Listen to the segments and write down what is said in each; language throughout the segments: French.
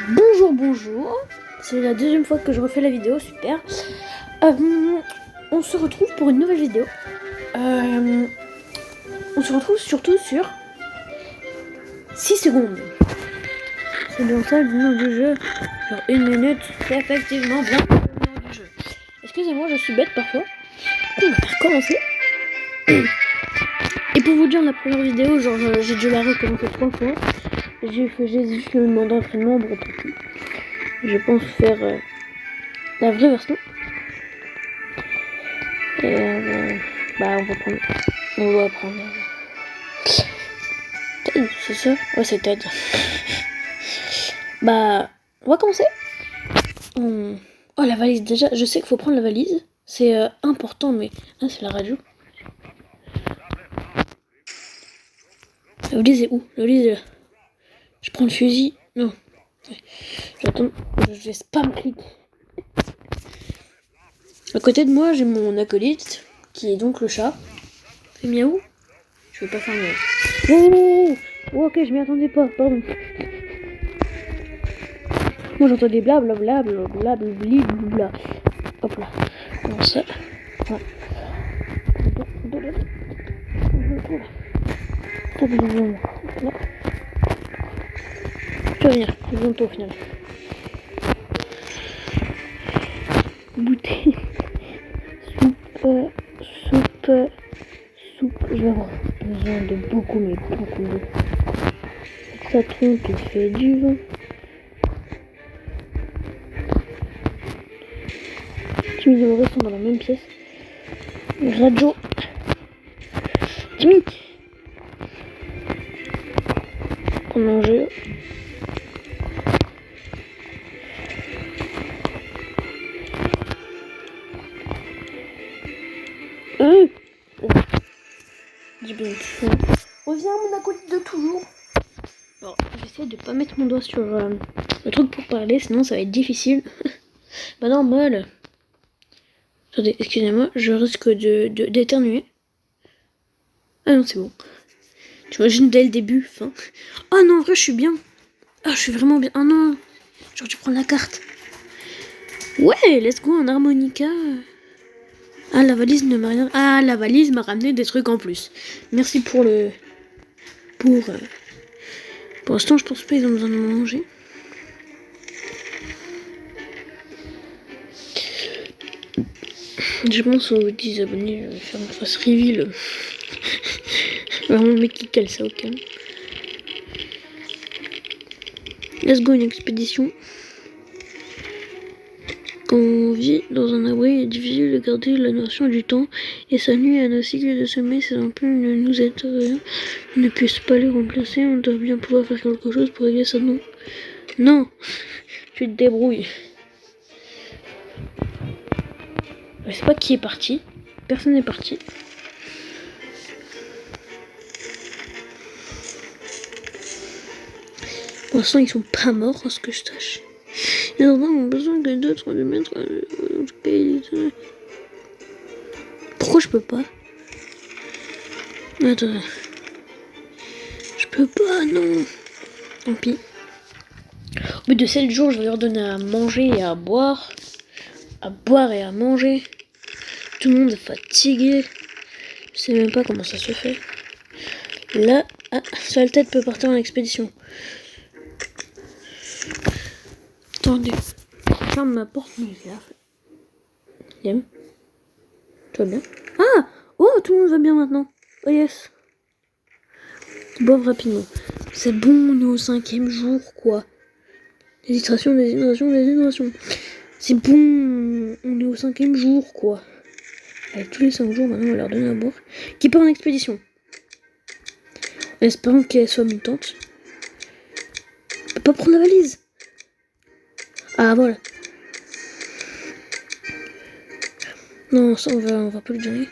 Bonjour, c'est la deuxième fois que je refais la vidéo, super. On se retrouve pour une nouvelle vidéo. On se retrouve surtout sur 6 secondes. C'est bien ça le nom du jeu. Genre 1 minute, c'est effectivement bien le nom du jeu. Excusez-moi, je suis bête parfois. On va recommencer. Et pour vous dire, la première vidéo, genre j'ai dû la recommencer 3 fois. J'ai juste le nom d'entraînement, bon tant pis. Je pense faire la vraie version. Et on va prendre. On va prendre. Ted, c'est ça? Ouais, c'est Ted. On va commencer. Oh, la valise, déjà, je sais qu'il faut prendre la valise. C'est important, mais. Ah, c'est la radio. La valise est où? La valise est là. Je prends le fusil. Non. J'attends. Je vais spam clic. À côté de moi, j'ai mon acolyte, qui est donc le chat. Fais miaou. Je vais pas faire miaou. Oh, ok, je m'y attendais pas, pardon. Moi j'entendais blablabla. Hop là. Comment ça? Ouais. Tu vas venir, bientôt au final. Bouteille. Soupe. Je vais avoir besoin de beaucoup d'eau. Ça trompe, il fait du vent. Timmy et Maurice sont dans la même pièce. Radio. Timmy. Pour manger. J'ai bien fait. Reviens mon acolyte de toujours. Bon, j'essaie de pas mettre mon doigt sur le truc pour parler, sinon ça va être difficile. Bah normal. Attendez, excusez-moi, je risque d'éternuer. Ah non, c'est bon. T'imagines dès le début, fin. Ah non, en vrai, je suis bien. Ah, je suis vraiment bien. Ah non, j'aurais dû prendre la carte. Ouais, let's go, en harmonica. Ah, la valise ne m'a rien... Ah, la valise m'a ramené des trucs en plus. Merci pour le... Pour l'instant, je pense pas qu'ils ont besoin de manger. Je pense aux 10 abonnés, je vais faire une face reveal. Vraiment le mec qui cale ça au calme. Let's go, une expédition. Quand on vit dans un abri, il est difficile de garder la notion du temps et sa nuit à nos cycles de sommeil, ces ampoules ne nous aident rien. On ne puisse pas les remplacer, on doit bien pouvoir faire quelque chose pour régler ça, non? Non. Tu te débrouilles. Je sais pas qui est parti. Personne n'est parti. Pour l'instant, ils sont pas morts, à ce que je sache. Les enfants ont besoin que d'autres de mettre. Pourquoi je peux pas? Attends. Je peux pas, non. Tant pis. Au bout de 7 jours, je vais leur donner à manger et à boire. À boire et à manger. Tout le monde est fatigué. Je sais même pas comment ça se fait. Là, seule tête peut partir en expédition. Attendez. Je ferme ma porte, mais je la fais. Tout va bien? Ah! Oh, tout le monde va bien maintenant. Oh yes. Ils boivent rapidement. C'est bon, on est au 5e jour, quoi. Déshydration. C'est bon, on est au 5e jour, quoi. Allez, tous les 5 jours, maintenant, on va leur donner à boire. Qui part en expédition? En espérant qu'elle soit mutante. On peut pas prendre la valise. Ah, voilà. Non, ça, on va pas lui donner.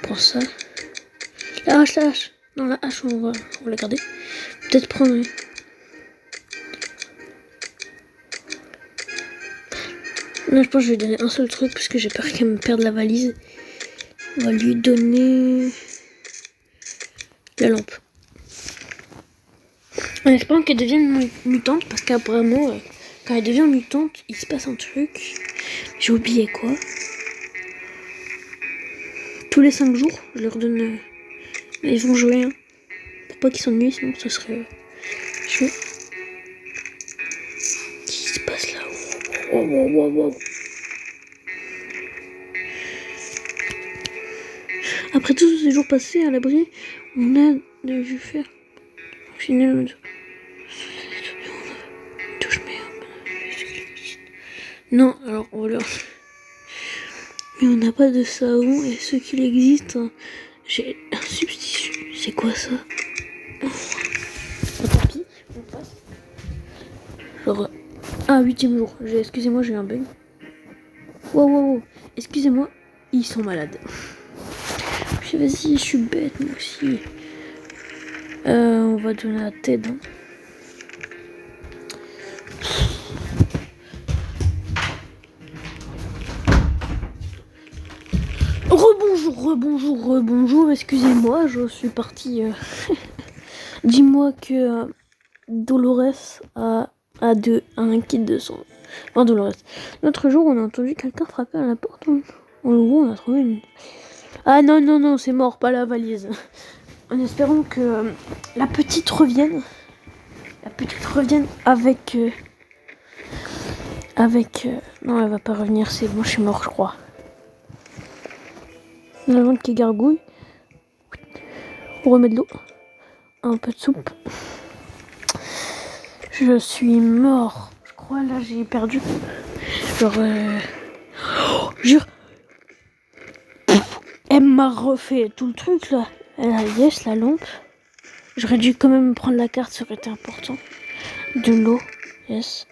Prends ça. La hache. Non, la hache, on va la garder. Peut-être prendre... Non, je pense que je vais lui donner un seul truc parce que j'ai peur qu'elle me perde la valise. On va lui donner la lampe. En espérant qu'elle devienne mutante, parce qu'apparemment, quand elle devient mutante, il se passe un truc. J'ai oublié quoi. Tous les 5 jours, je leur donne... ils vont jouer, hein. Pour pas qu'ils s'ennuient, sinon ça serait chaud. Qu'est-ce qui se passe là? Wow. Après tous ces jours passés à l'abri, on a dû faire... Non, alors on va leur... Mais on n'a pas de savon et ce qu'il existe, hein, j'ai un substitut. C'est quoi ça? Un tapis, on passe. Genre... Ah, 8e jour. Excusez-moi, j'ai eu un bug. Wow. Excusez-moi, ils sont malades. Vas-y, je suis bête, moi aussi. On va donner à Ted. Hein. Rebonjour, excusez-moi, je suis parti. Dis-moi que Dolores a un kit de sang. Enfin, Dolores. L'autre jour, on a entendu quelqu'un frapper à la porte. En gros, on a trouvé une... Ah non, c'est mort, pas la valise. En espérant que la petite revienne. Avec... Non, elle va pas revenir, c'est bon, je suis mort, je crois. La vente qui gargouille. On remet de l'eau. Un peu de soupe. Je suis mort. Je crois là j'ai perdu. Genre... Jure. Elle m'a refait tout le truc là. Elle a yes la lampe. J'aurais dû quand même prendre la carte, ça aurait été important. De l'eau. Yes.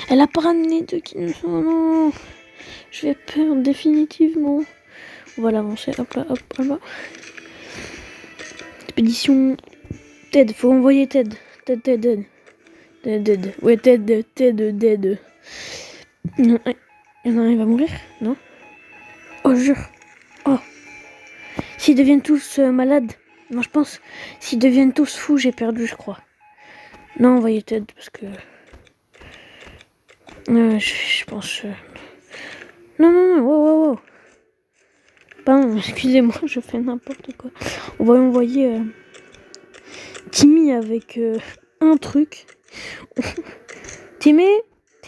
Elle a pas ramené de qui. Oh non. Je vais perdre définitivement. On va l'avancer. Hop là. Expédition. Ted, faut envoyer Ted. Ted. Ouais, Ted. Non, il y en a un, il va mourir, non? Oh, jure. Oh. S'ils deviennent tous malades. Non, je pense. S'ils deviennent tous fous, j'ai perdu, je crois. Non, envoyez Ted, parce que... je pense... Non, wow. Pardon, excusez-moi, je fais n'importe quoi. On va envoyer Timmy avec un truc. Timmy,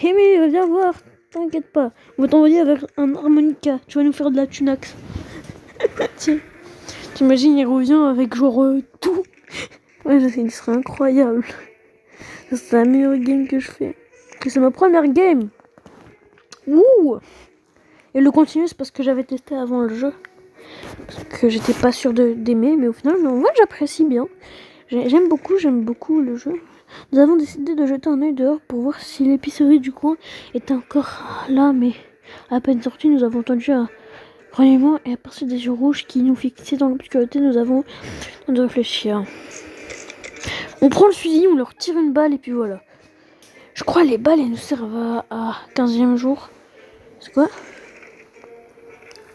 viens voir. T'inquiète pas. On va t'envoyer avec un harmonica. Tu vas nous faire de la tunax. T'imagines, il revient avec genre tout. Ouais, il serait incroyable. Ça, c'est la meilleure game que je fais. C'est ma première game. Ouh. Et le continuer, c'est parce que j'avais testé avant le jeu. Parce que j'étais pas sûre d'aimer. Mais au final, en vrai, j'apprécie bien. J'aime beaucoup le jeu. Nous avons décidé de jeter un œil dehors pour voir si l'épicerie du coin était encore là. Mais à peine sorti, nous avons entendu un grognement et à partir des yeux rouges qui nous fixaient dans l'obscurité, nous avons de réfléchir. On prend le fusil, on leur tire une balle et puis voilà. Je crois les balles elles nous servent à 15e jour. C'est quoi?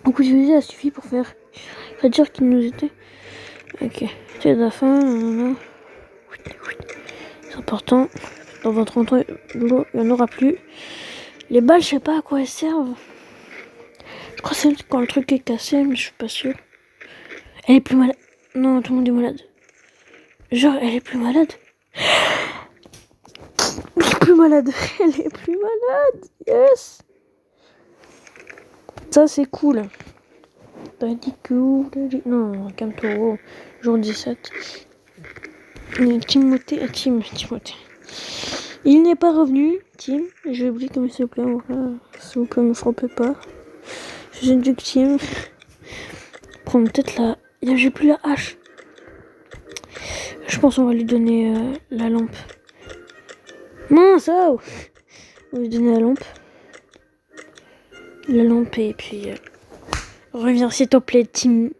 Un coup de fusil a suffi pour faire dire qu'ils nous étaient. Ok. C'est la fin. C'est important. Dans 30 ans, il n'y en aura plus. Les balles, je sais pas à quoi elles servent. Je crois que c'est quand le truc est cassé, mais je suis pas sûre. Elle est plus malade. Non, tout le monde est malade. Genre, elle est plus malade. Elle est plus malade. Yes. Ça, c'est cool. T'as dit que... Non, calme-toi. Jour 17. Timothée. Il n'est pas revenu. Tim. J'ai oublié comment il s'appelait. S'il vous plaît, ne me frappez pas. J'ai dit que Tim. Prendre peut-être la... J'ai plus la hache. Je pense qu'on va lui donner la lampe. Mince, oh. On va lui donner la lampe. Et puis... reviens s'il te plaît, Timmy.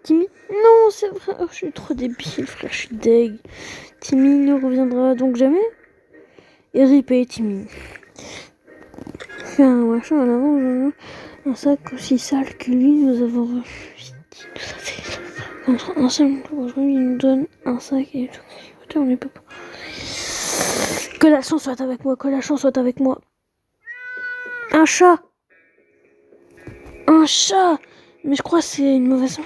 Non, c'est vrai. Oh, je suis trop débile, frère. Je suis deg. Timmy ne reviendra donc jamais. Et ripé, Timmy. Fait un machin en avant. Un sac aussi sale que lui, nous avons... Ensemble, aujourd'hui, il nous donne un sac et tout. On est pas. Que la chance soit avec moi, que la chance soit avec moi. Un chat. Un chat. Mais je crois que c'est une mauvaise.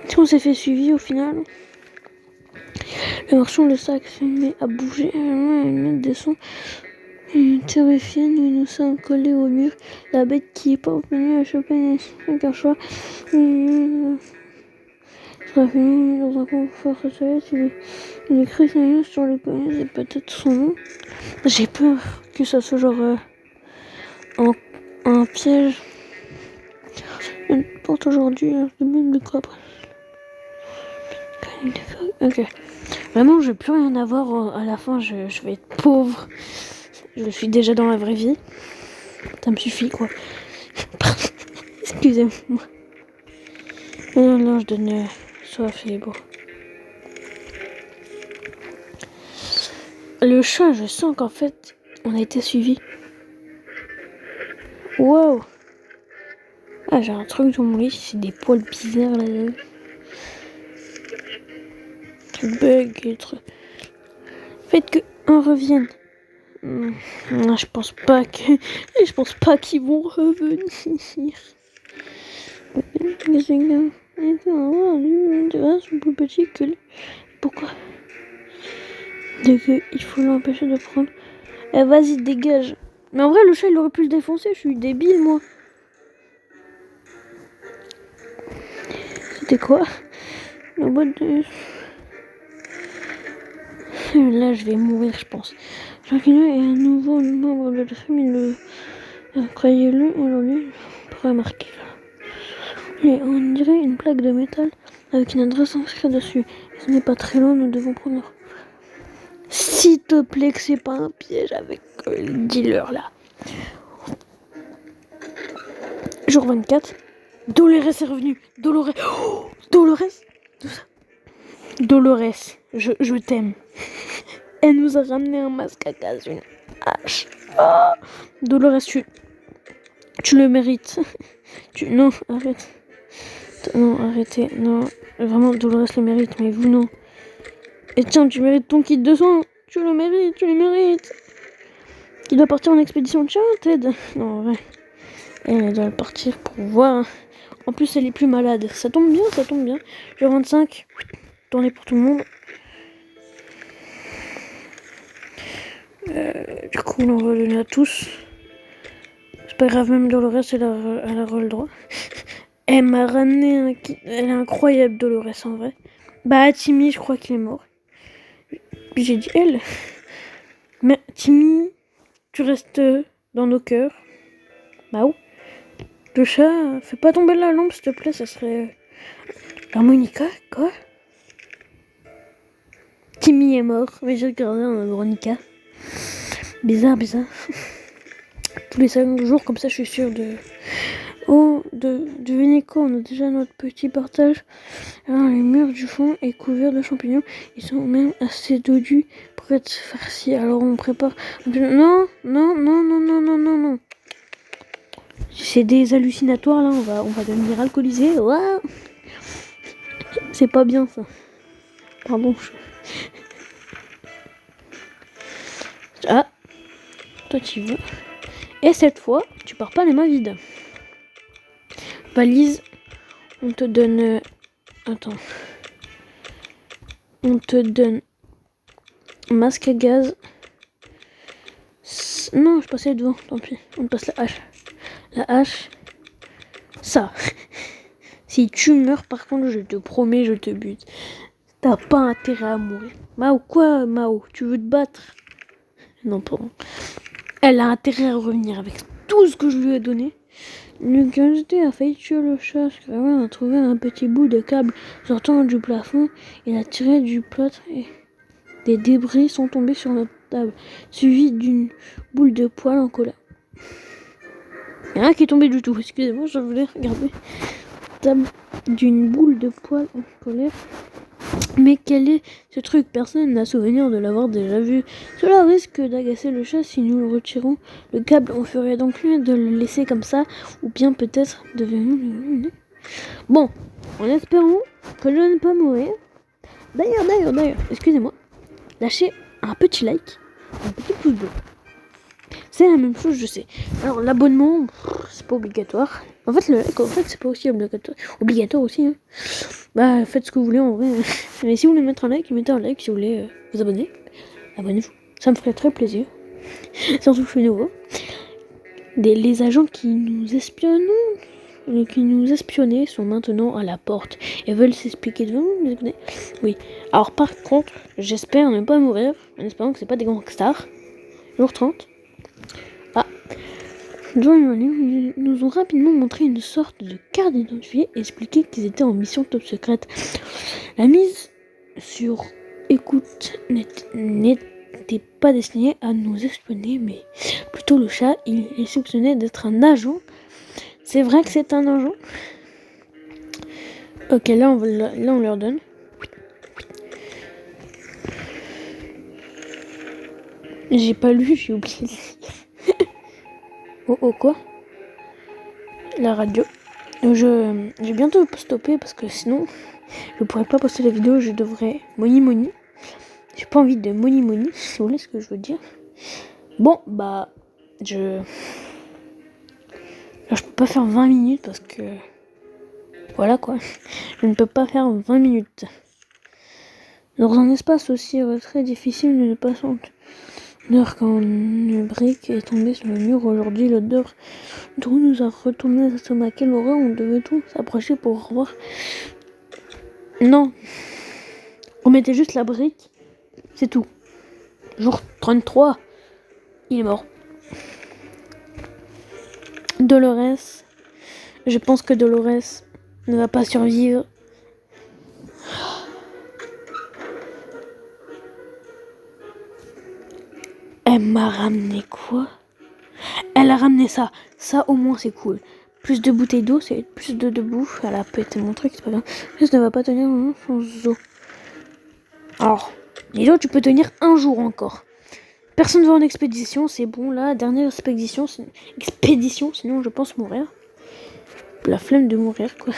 Si on s'est fait suivi au final. Le marchand, le sac se met à bouger. Il descend. Terrifié, nous sommes collés au mur. La bête qui est parvenue à choper avec un chat. Dans un confort social, il écrit sa ligne sur le poignet et peut-être son nom. J'ai peur que ça soit genre un piège. N'importe aujourd'hui, je demande de quoi après. Ok. Vraiment, je vais plus rien avoir à la fin, je vais être pauvre. Je suis déjà dans la vraie vie. Ça me suffit, quoi. Excusez-moi. Non, je donne soif et bon. Le chat, je sens qu'en fait, on a été suivi. Wow. Ah, j'ai un truc dans mon lit, c'est des poils bizarres là. Truc bug et truc. Faites que un revienne. Non, je pense pas qu'ils vont revenir. Son plus petit que lui. Pourquoi? Il faut l'empêcher de prendre. Eh, vas-y, dégage. Mais en vrai, le chat, il aurait pu le défoncer. Je suis débile, moi. C'était quoi? La boîte de... Là, je vais mourir, je pense. Jacquino est un nouveau membre de la famille. Croyez-le, aujourd'hui, on peut remarquer. Et on dirait une plaque de métal avec une adresse inscrite dessus. Et ce n'est pas très loin, nous devons prendre. S'il te plaît, que c'est pas un piège avec le dealer là. Jour 24. Dolores est revenu. Dolores. Oh, Dolores. Dolores, je t'aime. Elle nous a ramené un masque à gaz, une hache. Oh. Dolores, tu le mérites. Non, arrête. Non, arrêtez. Non, vraiment, Dolores le mérite, mais vous non. Et tiens, tu mérites ton kit de soins. Tu le mérites. Il doit partir en expédition. Tiens, Ted. Non, en vrai. Elle doit partir pour voir. En plus, elle est plus malade. Ça tombe bien. Jour 25. Tournée pour tout le monde. Du coup, on va donner à tous. C'est pas grave, même Dolores, elle aura le droit. Elle m'a ramené un kit. Elle est incroyable, Dolores, en vrai. Bah, Timmy, je crois qu'il est mort. Puis j'ai dit elle. Mais Timmy, tu restes dans nos cœurs. Bah où? Le chat, fais pas tomber la lampe, s'il te plaît, ça serait... Harmonica, quoi? Timmy est mort, mais j'ai regardé un Veronica. Bizarre. Tous les 5 jours, comme ça, je suis sûre de... Oh, devinez quoi, on a déjà notre petit partage. Alors, les murs du fond est couvert de champignons. Ils sont même assez dodus pour être farcis. Alors, on prépare... Non. C'est des hallucinatoires, là. On va devenir alcoolisé. Wow. C'est pas bien, ça. Pardon. Ah. Toi, tu veux. Et cette fois, tu pars pas les mains vides. Valise. On te donne... Attends. On te donne... Masque à gaz. Non, je passais devant. Tant pis. On te passe la hache. La hache. Ça. Si tu meurs, par contre, je te promets, je te bute. T'as pas intérêt à mourir. Mao, quoi, Mao? Tu veux te battre? Non, pardon. Elle a intérêt à revenir avec tout ce que je lui ai donné. Le gangster a failli tuer le chat. On a trouvé un petit bout de câble sortant du plafond. Il a tiré du plâtre et des débris sont tombés sur notre table, suivi d'une boule de poil en colère. Il n'y a rien qui est tombé du tout. Excusez-moi, je voulais regarder. Table d'une boule de poil en colère. Mais quel est ce truc? Personne n'a souvenir de l'avoir déjà vu. Cela risque d'agacer le chat si nous le retirons. Le câble, on ferait donc mieux de le laisser comme ça, ou bien peut-être devons-nous... Bon, en espérant que je ne pas mourir. D'ailleurs, excusez-moi, lâchez un petit like, un petit pouce bleu. C'est la même chose, je sais. Alors l'abonnement, c'est pas obligatoire. En fait, le like, c'est pas aussi obligatoire aussi. Hein. Bah, faites ce que vous voulez en vrai. Mais si vous voulez mettre un like, mettez un like. Si vous voulez vous abonner, abonnez-vous. Ça me ferait très plaisir. Surtout que je suis nouveau. Les agents qui nous espionnaient sont maintenant à la porte et veulent s'expliquer devant nous. Oui. Alors par contre, j'espère ne pas mourir en espérant que c'est pas des gangsters. Jour 30. Ah. Ils nous ont rapidement montré une sorte de carte d'identité et expliqué qu'ils étaient en mission top secrète. La mise sur écoute n'était pas destinée à nous espionner, mais plutôt le chat. Il est soupçonné d'être un agent. C'est vrai que c'est un agent. Ok, là on leur donne. J'ai pas lu, j'ai oublié. Oh quoi? La radio. Je vais bientôt stopper parce que sinon je pourrais pas poster la vidéo, je devrais money. J'ai pas envie de money, si vous voulez ce que je veux dire. Bon, bah, je peux pas faire 20 minutes parce que... Voilà quoi. Je ne peux pas faire 20 minutes. Dans un espace aussi très difficile de ne pas sentir quand une brique est tombée sur le mur aujourd'hui, l'odeur d'eau nous a retourné l'estomac. Quelle horreur, on devait tout s'approcher pour voir. Non. On mettait juste la brique. C'est tout. Jour 33. Il est mort. Dolores. Je pense que Dolores ne va pas survivre. Elle m'a ramené quoi? Elle a ramené ça. Ça au moins c'est cool. Plus de bouteilles d'eau, c'est plus de bouffe. Elle a pété mon truc, c'est pas grave. Juste ne va pas tenir sans eau. Alors, dis-donc, tu peux tenir un jour encore. Personne va en expédition, c'est bon là. Dernière expédition, sinon je pense mourir. La flemme de mourir quoi.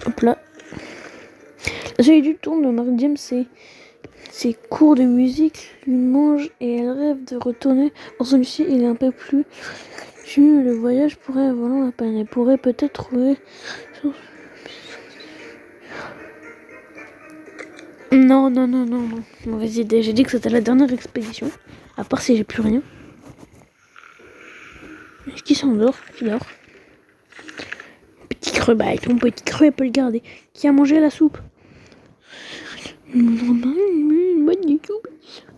Hop là. La série du tour de Marie James, ses cours de musique lui mangent et elle rêve de retourner dans celui-ci. Il est un peu plus. Le voyage pourrait vraiment la peine. Elle pourrait peut-être trouver. Non. Mauvaise idée. J'ai dit que c'était la dernière expédition. À part si j'ai plus rien. Est-ce qu'il s'endort? Qui dort? Petit creux, bah ton petit creux, elle peut le garder. Qui a mangé la soupe?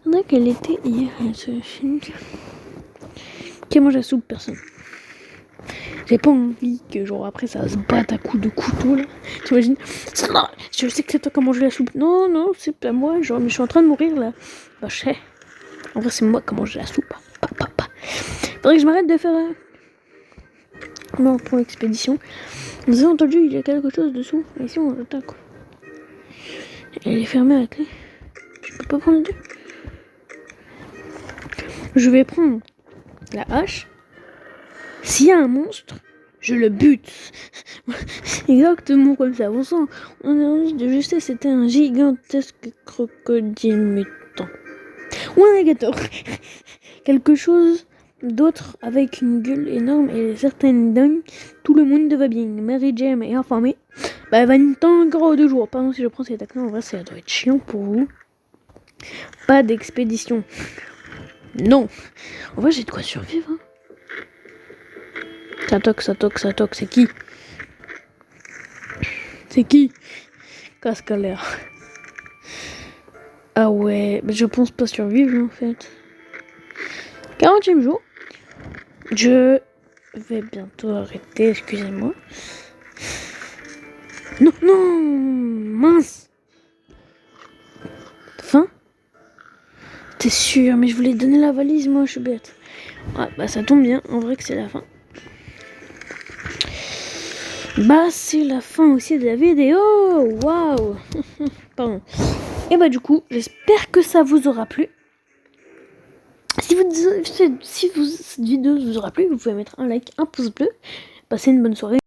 On a qu'elle était hier. Qui a mangé la soupe? Personne. J'ai pas envie que genre après ça se batte à coups de couteau là. T'imagines? Je sais que c'est toi qui as mangé la soupe. Non, c'est pas moi. Genre, mais je suis en train de mourir là. Bah je sais. En vrai c'est moi qui ai mangé la soupe. Faudrait que je m'arrête de faire non, pour l'expédition. Vous avez entendu, il y a quelque chose dessous. Ici on attaque. Elle est fermée à la clé. Je peux pas prendre le deux. Je vais prendre la hache. S'il y a un monstre, je le bute. Exactement comme ça. On sent, on a envie de justesse, c'était un gigantesque crocodile mutant. Ou un alligator. Quelque chose d'autre avec une gueule énorme et certaines dingues. Tout le monde va bien. Mary Jane est informée. Bah, elle va une temps encore 2 jours. Pardon si je prends cette action. En vrai, ça doit être chiant pour vous. Pas d'expédition. Non. En vrai, j'ai de quoi survivre. Hein. Ça toque. C'est qui? Casque à l'air. Ah ouais. Je pense pas survivre en fait. 40e jour. Je vais bientôt arrêter, excusez-moi. Non, mince. Fin. T'es sûr, mais je voulais donner la valise, moi, je suis bête. Ouais, bah ça tombe bien, en vrai que c'est la fin. Bah c'est la fin aussi de la vidéo. Waouh. Pardon. Et bah du coup, j'espère que ça vous aura plu. Si cette vidéo vous aura plu, vous pouvez mettre un like, un pouce bleu. Passez une bonne soirée.